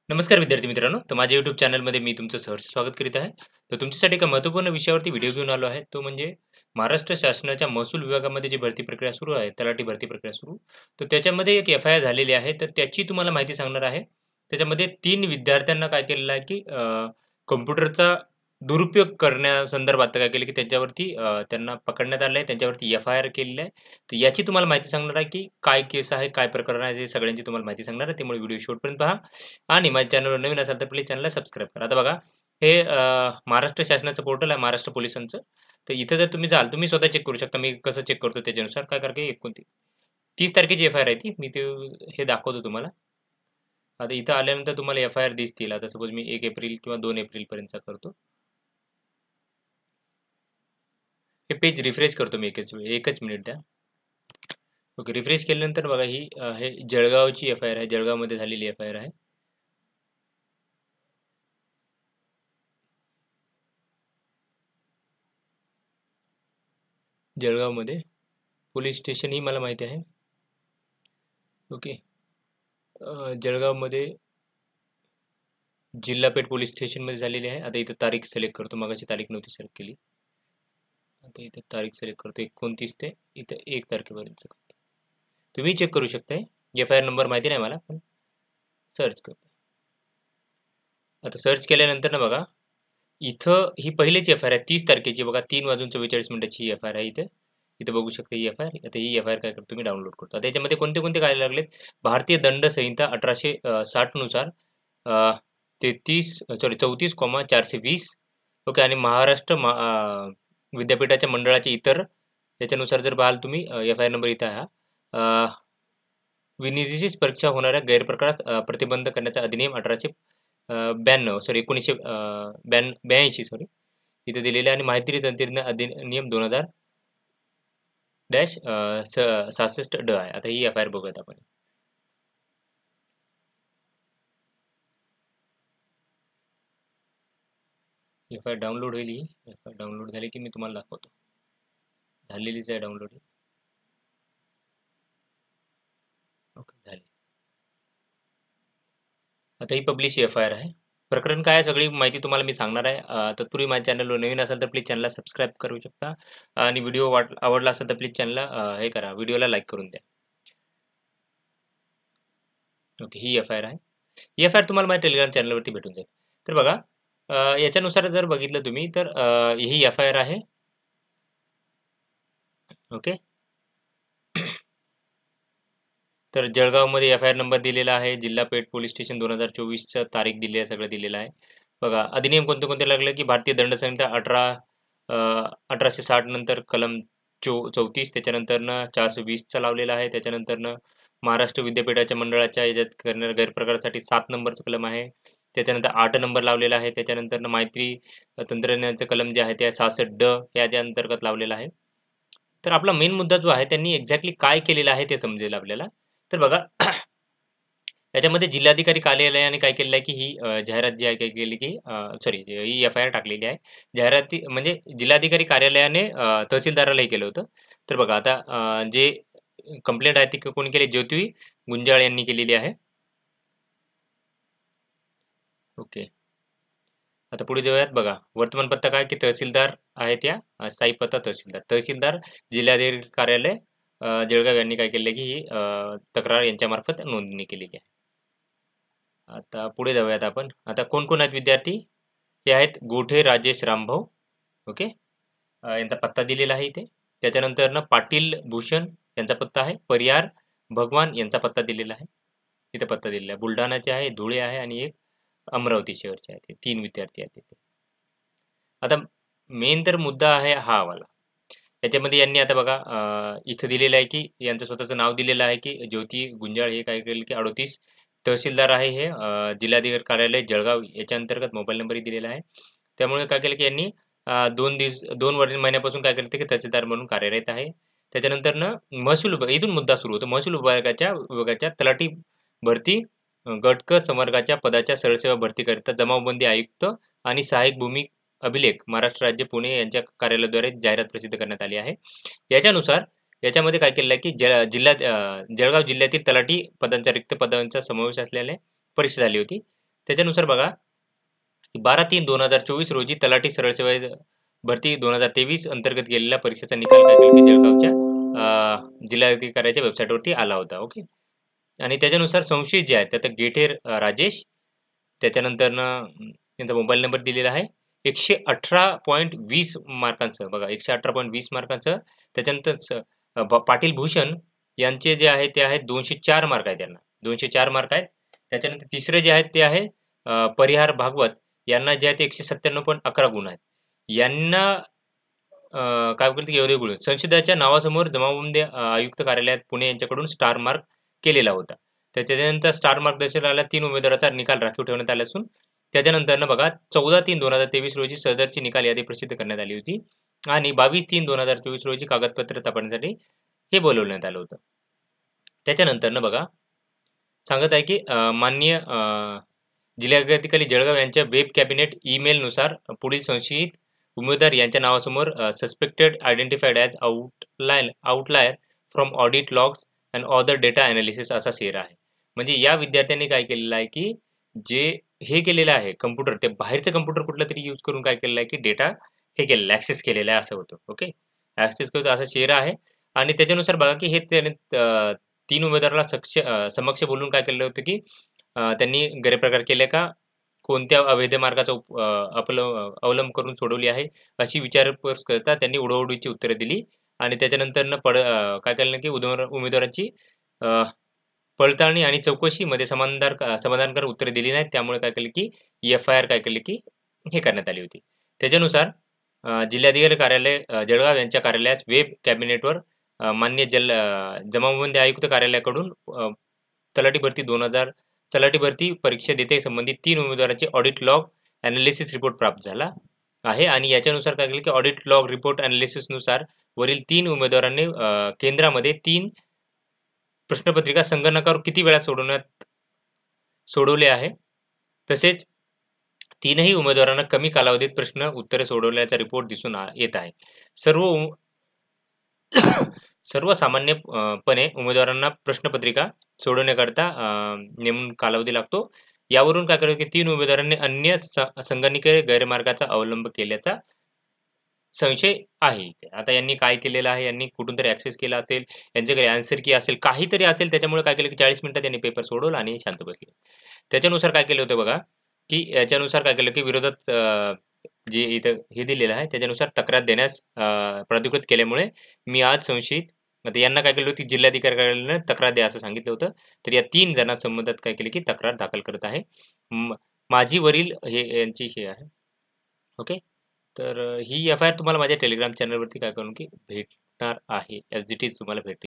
नमस्कार विद्यार्थी मित्रांनो, तर माझ्या YouTube चॅनलमध्ये मी तुमचं सहर्ष स्वागत करीत आहे. तर तुमच्यासाठी एका महत्त्वपूर्ण विषयावरती व्हिडिओ घेऊन आलो आहे. तो म्हणजे महाराष्ट्र शासनाच्या महसूल विभागामध्ये जी भरती प्रक्रिया सुरू आहे, तलाठी भरती प्रक्रिया सुरू. तर त्याच्यामध्ये एक एफ-आय-आर झालेली आहे. तर त्याची तुम्हाला माहिती सांगणार आहे. त्याच्यामध्ये 3 विद्यार्थ्यांना काय केलेलं आहे, की कॉम्प्युटरचा दुरुपयोग करण्यासंदर्भात काय केलं, की त्याच्यावरती त्यांना पकडण्यात आलं आहे. त्यांच्यावरती एफ-आय-आर केलेली आहे. तर याची तुम्हाला माहिती सांगणार आहे, की काय केस आहे, काय प्रकरण आहे, हे सगळ्यांची तुम्हाला माहिती सांगणार आहे. त्यामुळे व्हिडिओ शेवटपर्यंत पहा. आणि माझ्या चॅनलवर नवीन असाल तर प्लीज चॅनलला सबस्क्राईब करा. आता बघा, हे महाराष्ट्र शासनाचं पोर्टल आहे महाराष्ट्र पोलिसांचं. तर इथं जर तुम्ही जाल, तुम्ही स्वतः चेक करू शकता. मी कसं चेक करतो त्याच्यानुसार काय कारण की 30 तारखेची एफ-आय-आर आहे ती. मी ते हे दाखवतो तुम्हाला. आता इथं आल्यानंतर तुम्हाला एफ-आय-आर दिसतील. आता सपोज मी 1 एप्रिल किंवा 2 एप्रिलपर्यंतचा करतो. हे पेज रिफ्रेश करतो मी एकच मिनिट द्या. ओके, रिफ्रेश केल्यानंतर बघा ही हे जळगावची एफ-आय-आर आहे. जळगावमध्ये झालेली एफ-आय-आर आहे. जळगावमध्ये पोलीस स्टेशन ही मला माहिती आहे. ओके. जळगावमध्ये जिल्हा पेठ पोलीस स्टेशनमध्ये झालेली आहे. आता इथं तारीख सिलेक्ट करतो. मगाची तारीख नव्हती सिलेक्ट केली. आता इथं तारीख सिलेक्ट करतो 29 ते इथं 1 तारखेपर्यंत करतो. तुम्ही चेक करू शकताय. एफ-आय-आर नंबर माहिती नाही मला, पण सर्च करतो. आता सर्च केल्यानंतर ना बघा, इथं ही पहिलीच एफ-आय-आर आहे 30 तारखेची. बघा 3:44 ही एफ-आय-आर आहे इथे. इथं बघू शकता ही एफ-आय-आर. आता ही एफ-आय-आर काय करतो मी डाउनलोड करतो. आता याच्यामध्ये कोणते कोणते काय लागलेत? भारतीय दंड संहिता 1860 नुसार 34,420 ओके. आणि महाराष्ट्र विद्यापीठाच्या मंडळाचे इतर याच्यानुसार जर पाहाल तुम्ही एफ-आय-आर नंबर इथं आहे हा. विनिर्देशित परीक्षा होणाऱ्या गैरप्रकारास प्रतिबंध करण्याचा अधिनियम 1892 सॉरी 1982 सॉरी इथे दिलेले. आणि माहिती तंत्रज्ञान अधिनियम 2000 डॅश 66 ड आहे. आता ही एफ-आय-आर बघूयात आपण. एफ-आय-आर डाउनलोड होईल ही. एफ-आय-आर डाउनलोड झाली की मी तुम्हाला दाखवतो. झालेलीच आहे डाउनलोड ही. ओके, झाली. आता ही पब्लिश एफ-आय-आर आहे. प्रकरण काय आहे सगळी माहिती तुम्हाला मी सांगणार आहे. तत्पूर्वी माझ्या चॅनलवर नवीन असाल तर प्लीज चॅनलला सबस्क्राईब करू शकता. आणि व्हिडिओ आवडला असेल तर प्लीज चॅनलला हे करा, व्हिडिओला लाईक करून द्या. ओके, ही एफ-आय-आर आहे. ही एफ-आय-आर तुम्हाला माझ्या टेलिग्राम चॅनलवरती भेटून जाईल. तर बघा, याच्यानुसार जर बघितलं तुम्ही तर ही एफ-आय-आर आहे. ओके. तर जळगावमध्ये एफ-आय-आर नंबर दिलेला आहे. जिल्हा पेठ पोलीस स्टेशन 2024चं तारीख दिली आहे, सगळं दिलेलं आहे. बघा, अधिनियम कोणते कोणते लागले, की भारतीय दंड संहिता 1860 नंतर कलम 34, त्याच्यानंतरनं 420चा लावलेला आहे. त्याच्यानंतरनं महाराष्ट्र विद्यापीठाच्या मंडळाच्या याच्यात करणाऱ्या गैरप्रकारासाठी 7 नंबरचं कलम आहे. त्याच्यानंतर 8 नंबर लावलेला आहे. त्याच्यानंतरनं मैत्री तंत्रज्ञानाचं कलम जे आहे ते 66 ड याच्या अंतर्गत लावलेलं आहे. तर आपला मेन मुद्दा जो आहे त्यांनी एक्झॅक्टली काय केलेलं आहे ते समजेल आपल्याला. तर बघा, याच्यामध्ये जिल्हाधिकारी कार्यालयाने काय केलेलं आहे, की ही जाहिरात जी आहे काय केली, की सॉरी ही एफ-आय-आर टाकलेली आहे. जाहिराती म्हणजे जिल्हाधिकारी कार्यालयाने तहसीलदारालाही केलं होतं. तर बघा आता जे कंप्लेंट आहे ती कोणी केली? ज्योती गुंजाळ यांनी केलेली आहे. ओके. आता पुढे जाऊयात. बघा, वर्तमान पत्ता काय, की तहसीलदार आहे त्या स्थायी पत्ता तहसीलदार जिल्हाधिकारी कार्यालय जळगाव यांनी काय केलं, की ही तक्रार यांच्यामार्फत नोंदणी केलेली आहे. आता पुढे जाऊयात आपण. आता कोण कोण आहेत विद्यार्थी? हे आहेत गोठे राजेश रामभाऊ. ओके. यांचा पत्ता दिलेला आहे इथे. त्याच्यानंतर पाटील भूषण यांचा पत्ता आहे. परिहार भगवान यांचा पत्ता दिलेला आहे. इथे पत्ता दिलेला आहे. बुलढाणाचे आहे, धुळे आहे आणि एक अमरावती शहरचे आहे. 3 विद्यार्थी आहेत तिथे. आता मेन तर मुद्दा आहे हा वाला. याच्यामध्ये यांनी आता बघा इथं दिलेलं आहे, की यांचं स्वतःचं नाव दिलेलं आहे, की ज्योती गुंजाळ हे काय केलं, की 38 तहसीलदार आहे हे जिल्हाधिकारी कार्यालय जळगाव याच्या अंतर्गत मोबाईल नंबरही दिलेला आहे. त्यामुळे काय केलं, की यांनी 2 महिन्यापासून काय केलं, की तहसीलदार म्हणून कार्यरत आहे. त्याच्यानंतरनं महसूल विभाग इथून मुद्दा सुरू होतो. महसूल विभागाच्या तलाठी भरती गट क संवर्गाच्या पदाच्या सरळसेवा भरतीकरिता जमावबंदी आयुक्त आणि सहाय्यक भूमी अभिलेख महाराष्ट्र राज्य पुणे यांच्या कार्यालयाद्वारे जाहिरात प्रसिद्ध करण्यात आली आहे. याच्यानुसार याच्यामध्ये काय केलेलं आहे, की जळगाव जिल्ह्यातील तलाठी पदांच्या रिक्त पदांचा समावेश असलेल्या परीक्षा झाली होती. त्याच्यानुसार बघा 12/3/2024 रोजी तलाठी सरळ सेवा भरती 2023 अंतर्गत गेलेल्या परीक्षेचा निकाल काय केला की जळगावच्या जिल्हाधिकाऱ्याच्या वेबसाईटवरती आला होता. ओके. आणि त्याच्यानुसार संशयित जे आहेत त्यात गेठेर राजेश, त्याच्यानंतरनं त्यांचा मोबाईल नंबर दिलेला आहे. 118.20 मार्कांसह बघा 118.20 मार्कांसह. त्याच्यानंतर पाटील भूषण यांचे जे आहे ते आहेत 204 मार्क आहेत त्यांना. 204 मार्क आहेत. त्याच्यानंतर तिसरे जे आहेत ते आहे परिहार भागवत यांना जे आहे ते 197.11 गुण आहेत. यांना काय बोलतो की एवढे गुण संसदाच्या नावासमोर जमाबंदी आयुक्त कार्यालयात पुणे यांच्याकडून स्टार मार्क केलेला होता. तर त्याच्यानंतर स्टार मार्क दर्शनाला 3 उमेदवाराचा निकाल राखीव ठेवण्यात आला असून त्याच्यानंतर बघा 14/3/2023 रोजी सदरची निकाल यादी प्रसिद्ध करण्यात आली होती आणि 22/3/2024 रोजी कागदपत्र तपासण्यासाठी हे बोलवण्यात आलं होतं. त्याच्यानंतर बघा सांगत आहे की माननीय जिल्हाधिकारी जळगाव यांच्या वेब कॅबिनेट ईमेलनुसार पुढील संशयित उमेदवार यांच्या नावासमोर suspected identified as outlier from audit logs and other data analysis असा शेरा आहे. म्हणजे या विद्यार्थ्यांनी काय केलेलं आहे की जे हे केलेलं आहे कम्प्युटर ते बाहेरचं कम्प्युटर कुठलं तरी यूज करून काय केलेलं आहे की डेटा हे केलेलं आहे ॲक्सेस केलेला आहे असं होतं. ओके. ॲक्सेस करतो असा शेरा आहे आणि त्याच्यानुसार बघा की हे त्याने 3 उमेदवाराला समक्ष बोलून काय केलेलं होतं की त्यांनी गैरप्रकार केले का कोणत्या अवैध मार्गाचा अवलंब करून सोडवली आहे अशी विचारपूस करता त्यांनी उडवाउडवीची उत्तरे दिली आणि त्याच्यानंतर काय केलं की उमेदवारांची पडताळणी आणि चौकशीमध्ये समाधानकारक उत्तरे दिली नाहीत. त्यामुळे काय केलं की FIR काय केली की हे करण्यात आली होती. त्याच्यानुसार जिल्हाधिकारी कार्यालय जळगाव यांच्या कार्यालयास वेब कॅबिनेटवर मान्य जमाबंदी आयुक्त कार्यालयाकडून तलाठी भरती परीक्षा देते संबंधित 3 उमेदवारांचे ऑडिट लॉग ॲनालिसिस रिपोर्ट प्राप्त झाला आहे आणि याच्यानुसार काय केलं की ऑडिट लॉग रिपोर्ट ॲनालिसिसनुसार वरील 3 उमेदवारांनी केंद्रामध्ये 3 प्रश्नपत्रिका संगणकावर किती वेळा सोडवले आहे. तसेच 3ही उमेदवारांना कमी कालावधीत प्रश्न उत्तरे सोडवल्याचा रिपोर्ट दिसून येत आहे. सर्वसामान्यपणे उमेदवारांना प्रश्नपत्रिका सोडवण्याकरता नेमून कालावधी लागतो. यावरून काय करायचं की 3 उमेदवारांनी अन्य संगणकीय गैरमार्गाचा अवलंब केल्याचा संशय आहे. आता यांनी काय केलेलं आहे यांनी कुठून तरी ॲक्सेस केला असेल, यांच्याकडे आन्सर की असेल काहीतरी असेल त्याच्यामुळे काय केलं की 40 मिनिटात त्यांनी पेपर सोडवला आणि शांत बसले. त्याच्यानुसार काय केलं होतं बघा की याच्यानुसार काय केलं की विरोधात जे इथं हे दिलेलं आहे त्याच्यानुसार तक्रार देण्यास प्राधिकृत केल्यामुळे मी आज संशयित आता यांना काय केलं होतं जिल्हाधिकारी कार्यालयाने तक्रार द्या असं सांगितलं होतं. तर या 3 जणांसंबंधात काय केले की तक्रार दाखल करत आहे. माझी वरील हे यांची हे आहे. ओके. तर ही FIR तुम्हाला माझ्या टेलिग्राम चॅनलवरती काय करून की भेटणार आहे. ॲज इट इज तुम्हाला भेटेल.